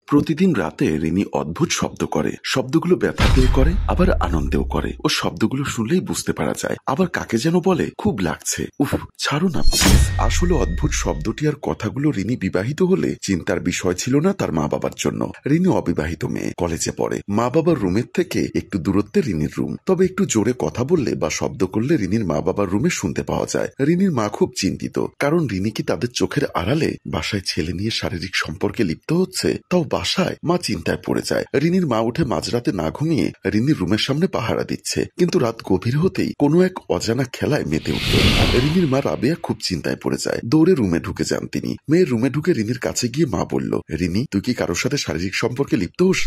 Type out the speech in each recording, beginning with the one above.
প্রতিদিন রাতে রিনি অদ্ভুত শব্দ করে। শব্দগুলো ব্যথা দিয়ে করে, আবার আনন্দেও করে। ও শব্দগুলো শুনলেই বুঝতে পারা যায়। আবার কাকে যেন বলে খুব লাগছে, উফ ছাড়ো না প্লিজ। আসলে অদ্ভুত শব্দটি আর কথাগুলো রিনি বিবাহিত হলে চিন্তার বিষয় ছিল না তার মা বাবার জন্য। রিনি অবিবাহিত মেয়ে, কলেজে পড়ে। মা বাবার রুমের থেকে একটু দূরত্বে রিনির রুম। তবে একটু জোরে কথা বললে বা শব্দ করলে রিনির মা বাবার রুমে শুনতে পাওয়া যায়। রিনির মা খুব চিন্তিত, কারণ রিনি কি তাদের চোখের আড়ালে বাসায় ছেলে নিয়ে শারীরিক সম্পর্কে লিপ্ত হচ্ছে। তাও বাসায়। মা চিন্তায় পড়ে যায়। রিনির মা উঠে মাঝরাতে না ঘুমিয়ে রিনির রুমের সামনে পাহারা দিচ্ছে, কিন্তু রাত গভীর হতেই কোনো এক অজানা খেলায় মেতে উঠল। রিনির মা রাবেয়া খুব চিন্তায় পড়ে যায়। দৌড়ে রুমে ঢুকে যান তিনি। মেয়ের রুমে ঢুকে রিনির কাছে গিয়ে মা বলল, রিনি তুই কি কারোর সাথে শারীরিক সম্পর্কে লিপ্ত হোস?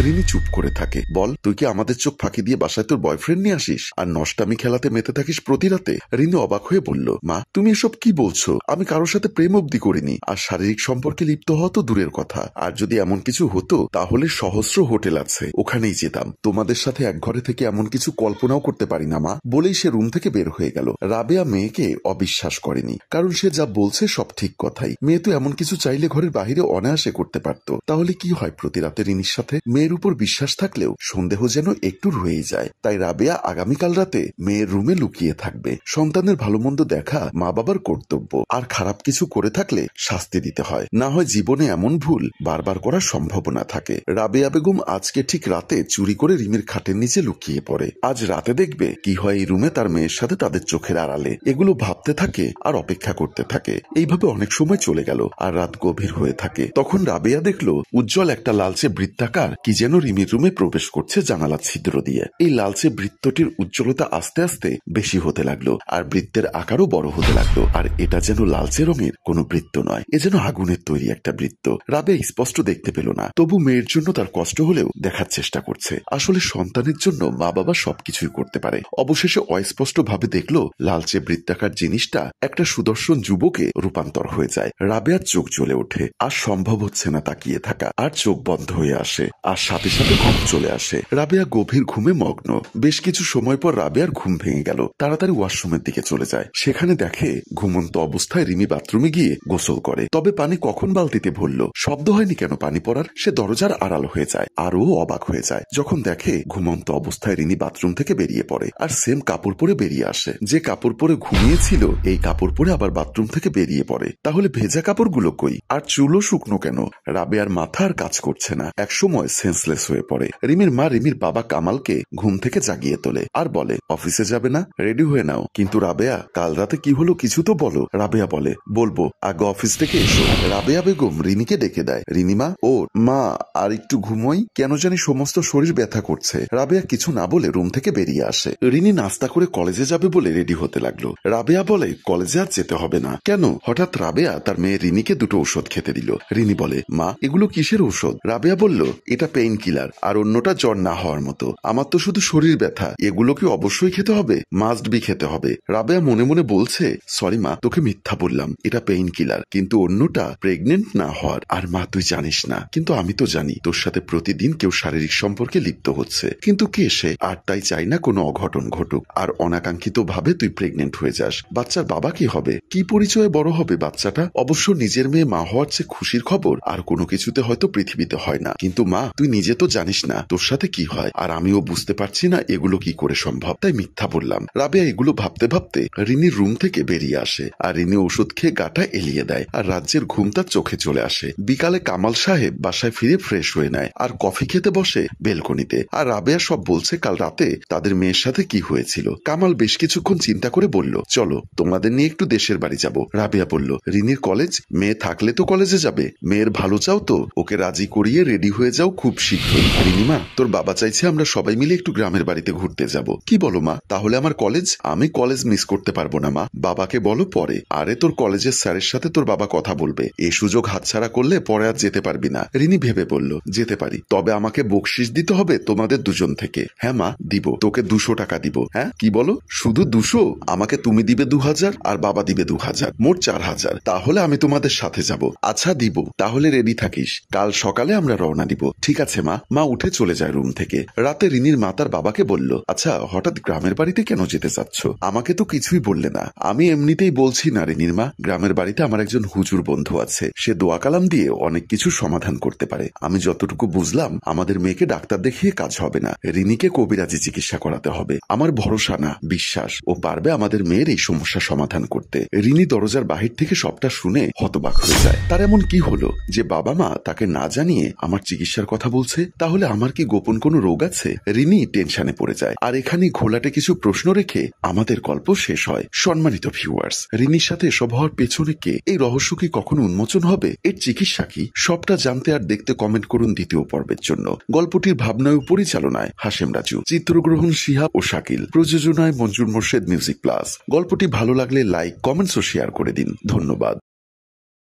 রিনি চুপ করে থাকে। বল, তুই কি আমাদের চোখ ফাঁকি দিয়ে বাসায় তোর বয়ফ্রেন্ড নিয়ে আসিস আর নষ্টামি খেলাতে মেতে থাকিস প্রতি রাতে? রিনি অবাক হয়ে বলল, মা তুমি এসব কি বলছো? আমি কারোর সাথে প্রেম অব্দি করিনি, আর শারীরিক সম্পর্কে লিপ্ত হওয়া তো দূরের কথা। আর যদি এমন কিছু হতো তাহলে সহস্র হোটেল আছে, ওখানেই যেতাম। তোমাদের সাথে এক ঘরে থেকে এমন কিছু কল্পনাও করতে পারি না মা। বলেই সে রুম থেকে বের হয়ে গেল। রাবেয়া মেয়েকে অবিশ্বাস করেনি, কারণ সে যা বলছে সব ঠিক কথাই। মেয়ে তো এমন কিছু চাইলে ঘরের বাহিরে অনায়াসে করতে পারত। তাহলে কি হয় প্রতি রাতে রিনির সাথে? মেয়ের উপর বিশ্বাস থাকলেও সন্দেহ যেন একটু রয়েই যায়। তাই রাবেয়া আগামীকাল রাতে মেয়ের রুমে লুকিয়ে থাকবে। সন্তানের ভালো মন্দ দেখা মা বাবার কর্তব্য, আর খারাপ কিছু করে থাকলে শাস্তি দিতে হয়, না হয় জীবনে এমন ভুল বারবার করার সম্ভাবনা থাকে। রাবেয়া বেগম আজকে ঠিক রাতে চুরি করে রিমির খাটের নিচে লুকিয়ে পড়ে। আজ রাতে দেখবে কি হয় এই রুমে তার মেয়ের সাথে তাদের চোখের আড়ালে। এগুলো ভাবতে থাকে আর অপেক্ষা করতে থাকে। এইভাবে অনেক সময় চলে গেল, আর রাত গভীর হয়ে থাকে। তখন রাবেয়া দেখলো উজ্জ্বল একটা লালচে বৃত্তাকার কি যেন রিমির রুমে প্রবেশ করছে জানালার ছিদ্র দিয়ে। এই লালচে বৃত্তটির উজ্জ্বলতা আস্তে আস্তে বেশি হতে লাগলো, আর বৃত্তের আকারও বড় হতে লাগলো। আর এটা যেন লালচে রঙের কোনো বৃত্ত নয়, এ যেন আগুনের তৈরি একটা বৃত্ত। রাবেয়া স্পষ্ট দেখতে পেল না, তবু মেয়ের জন্য তার কষ্ট হলেও দেখার চেষ্টা করছে। আসলে সন্তানের জন্য মা বাবা সবকিছুই করতে পারে। অবশেষে অস্পষ্ট ভাবে দেখলো লালচে বৃত্তাকার জিনিসটা একটা সুদর্শন যুবকে রূপান্তর হয়ে যায়। রাবেয়ার চোখ জ্বলে ওঠে। আর সম্ভব হচ্ছে না তাকিয়ে থাকা, আর চোখ বন্ধ হয়ে আসে, আর সাথে সাথে ঘুম চলে আসে। রাবেয়া গভীর ঘুমে মগ্ন। বেশ কিছু সময় পর রাবেয়ার ঘুম ভেঙে গেল। তাড়াতাড়ি ওয়াশরুমের দিকে চলে যায়। সেখানে দেখে ঘুমন্ত অবস্থায় রিমি বাথরুমে গিয়ে গোসল করে। তবে পানি কখন বালতিতে ভরল, শব্দ হয়নি কেন পানি পড়ার? সে দরজার আড়াল হয়ে যায়। আরও অবাক হয়ে যায় যখন দেখে ঘুমন্ত অবস্থায় রিনি বাথরুম থেকে বেরিয়ে পড়ে, আর সেম কাপড় পরে বেরিয়ে আসে। যে কাপড় পরে ঘুমিয়েছিল এই কাপড় পরে আবার বাথরুম থেকে বেরিয়ে পড়ে। তাহলে ভেজা কাপড়গুলো কই? আর চুলও শুকনো কেন? রাবেয়ার মাথা আর কাজ করছে না। একসময় সেন্সলেস হয়ে পড়ে। রিমির মা রিমির বাবা কামালকে ঘুম থেকে জাগিয়ে তোলে, আর বলে, অফিসে যাবে না? রেডি হয়ে নাও। কিন্তু রাবেয়া, কাল রাতে কি হলো কিছু তো বলো। রাবেয়া বলে, বলবো, আগে অফিস থেকে এসো। রাবেয়া বেগম রিনিকে ডেকে দেয়। রিনিমা, ও মা, আর একটু ঘুমোই, কেন জানি সমস্ত শরীর ব্যথা করছে। রাবেয়া কিছু না বলে রুম থেকে বেরিয়ে আসে। রিনি নাস্তা করে কলেজে যাবে বলে রেডি হতে লাগলো। রাবেয়া বলে, কলেজে আর যেতে হবে না। কেন? হঠাৎ রাবেয়া তার মেয়ে রিনিকে দুটো ঔষধ খেতে দিল। রিনি বলে, মা এগুলো কিসের ঔষধ? রাবেয়া বলল, এটা পেইন কিলার, আর অন্যটা জ্বর না হওয়ার মতো। আমার তো শুধু শরীর ব্যথা, এগুলো কি অবশ্যই খেতে হবে? মাস্ট বি খেতে হবে। রাবেয়া মনে মনে বলছে, সরি মা, তোকে মিথ্যা বললাম, এটা পেইন কিলার, কিন্তু অন্যটা প্রেগনেন্ট না হওয়ার। আর মা তুই জানিস না, কিন্তু আমি তো জানি তোর সাথে প্রতিদিন কেউ শারীরিক সম্পর্কে লিপ্ত হচ্ছে, কিন্তু কে সে? আর তাই চাই না কোনো অঘটন ঘটুক, আর অনাকাঙ্ক্ষিত ভাবে তুই প্রেগনেন্ট হয়ে যাস। বাচ্চার বাবা কি হবে? কি পরিচয়ে বড় হবে বাচ্চাটা? অবশ্য নিজের মেয়ে মা হওয়ার চেয়ে খুশির খবর আর কোনো কিছুতে হয়তো পৃথিবীতে হয় না, কিন্তু মা তুই নিজে তো জানিস না তোর সাথে কি হয়, আর আমিও বুঝতে পারছি না এগুলো কি করে সম্ভব, তাই মিথ্যা বললাম। রাবেয়া এগুলো ভাবতে ভাবতে রিনির রুম থেকে বেরিয়ে আসে, আর রিনি ওষুধ খেয়ে গাটা এলিয়ে দেয়, আর রাজ্যের ঘুম তার চোখে চলে আসে। বিকালে কামাল সাহেব বাসায় ফিরে ফ্রেশ হয়ে নেয়, আর কফি খেতে বসে বেলকনিতে। আর রাবেয়া সব বলছে কাল রাতে তাদের মেয়ের সাথে কি হয়েছিল। কামাল বেশ কিছুক্ষণ চিন্তা করে বলল, চলো তোমাদের নিয়ে একটু দেশের বাড়ি যাব। রাবেয়া বলল, রিনির কলেজ, মেয়ে থাকলে তো কলেজে যাবে। মেয়ের ভালো চাও তো, ওকে রাজি করিয়ে রেডি হয়ে যাও খুব শীঘ্রই। রিনিমা, তোর বাবা চাইছে আমরা সবাই মিলে একটু গ্রামের বাড়িতে ঘুরতে যাব। কি বলো মা? তাহলে আমার কলেজ? আমি কলেজ মিস করতে পারবো না মা। বাবাকে বলো পরে। আরে তোর কলেজের স্যারের সাথে তোর বাবা কথা বলবে। এই সুযোগ হাতছাড়া করলে পরে আর যেতে পারবি না। রিনি ভেবে বলল, যেতে পারি, তবে আমাকে বকশিস দিতে হবে তোমাদের দুজন থেকে। হ্যাঁ মা, দিব। তোকে 200 টাকা দিব। হ্যাঁ কি বলো? শুধু 200? আমাকে তুমি দিবে 2000 আর বাবা দিবে 2000, মোট 4000। তাহলে আমি তোমাদের সাথে যাব। আচ্ছা দিব, তাহলে রেডি থাকিস, কাল সকালে আমরা রওনা দিব। ঠিক আছে মা। মা উঠে চলে যায় রুম থেকে। রাতে রিনির মা তার বাবাকে বলল, আচ্ছা হঠাৎ গ্রামের বাড়িতে কেন যেতে চাচ্ছ? আমাকে তো কিছুই বললে না। আমি এমনিতেই বলছি না রিনির মা, গ্রামের বাড়িতে আমার একজন হুজুর বন্ধু আছে, সে দোয়া কালাম দিয়ে অনেক কিছু সমাধান সমাধান করতে পারে। আমি যতটুকু বুঝলাম আমাদের মেয়েকে ডাক্তার দেখিয়ে কাজ হবে না, রিনিকে কবিরাজি চিকিৎসা করাতে হবে। আমার ভরসা না, বিশ্বাস ও পারবে আমাদের মেয়ের এই সমস্যা সমাধান করতে। রিনি দরজার বাহির থেকে সবটা শুনে হতবাক হয়ে যায়। তার এমন কি হলো যে বাবা মা তাকে না জানিয়ে আমার চিকিৎসার কথা বলছে? তাহলে আমার কি গোপন কোনো রোগ আছে? রিনি টেনশনে পড়ে যায়। আর এখানে ঘোলাটে কিছু প্রশ্ন রেখে আমাদের গল্প শেষ হয়। সম্মানিত ভিউয়ার্স, রিনির সাথে এসব হওয়ার পেছনে কে? এই রহস্য কি কখনো উন্মোচন হবে? এর চিকিৎসা কি? সবটা জানতে আর দেখতে কমেন্ট করুন দ্বিতীয় পর্বের জন্য। গল্পটির ভাবনা ও পরিচালনায় হাশেম রাজু, চিত্রগ্রহণ শিহাব ও শাকিল, প্রযোজনায় মঞ্জুর মোর্শেদ মিউজিক প্লাস। গল্পটি ভালো লাগলে লাইক, কমেন্টস ও শেয়ার করে দিন। ধন্যবাদ।